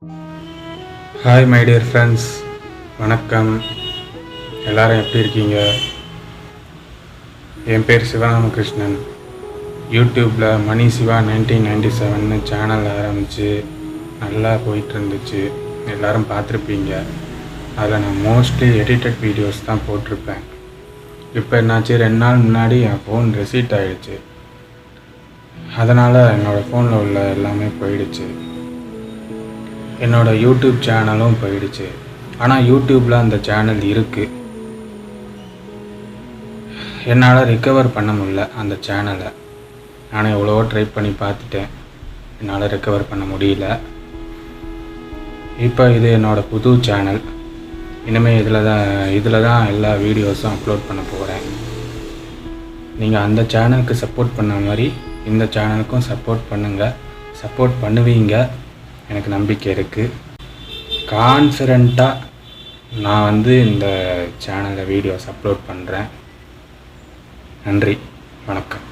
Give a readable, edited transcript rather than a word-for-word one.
Hi my dear friends, வணக்கம். எல்லோரும் எப்படி இருக்கீங்க? என் பேர் சிவராமகிருஷ்ணன். யூடியூப்பில் மணி சிவா 1997 சேனல் ஆரம்பித்து நல்லா போயிட்டு இருந்துச்சு. எல்லோரும் பார்த்துருப்பீங்க. அதில் நான் மோஸ்ட்லி எடிட்டட் வீடியோஸ் தான் போட்டிருப்பேன். இப்போ என்னாச்சு, 2 நாள் முன்னாடி என் ஃபோன் ரெசீட் ஆகிடுச்சு. அதனால் என்னோடய ஃபோனில் உள்ள எல்லாமே போயிடுச்சு. என்னோடய யூடியூப் சேனலும் போயிடுச்சு. ஆனால் யூடியூப்பில் அந்த சேனல் இருக்குது. என்னால் ரிக்கவர் பண்ண முடியல அந்த சேனலை. நானும் எவ்வளவோ ட்ரை பண்ணி பார்த்துட்டேன், என்னால் ரிக்கவர் பண்ண முடியல. இப்போ இது என்னோடய புது சேனல். இனிமேல் இதில் தான் எல்லா வீடியோஸும் அப்லோட் பண்ண போகிறேன். நீங்கள் அந்த சேனலுக்கு சப்போர்ட் பண்ண மாதிரி இந்த சேனலுக்கும் சப்போர்ட் பண்ணுங்கள். சப்போர்ட் பண்ணுவீங்க, எனக்கு நம்பிக்கை இருக்குது. கான்ஃபிடெண்ட்டாக நான் இந்த சேனலில் வீடியோஸ் அப்லோட் பண்ணுறேன். நன்றி, வணக்கம்.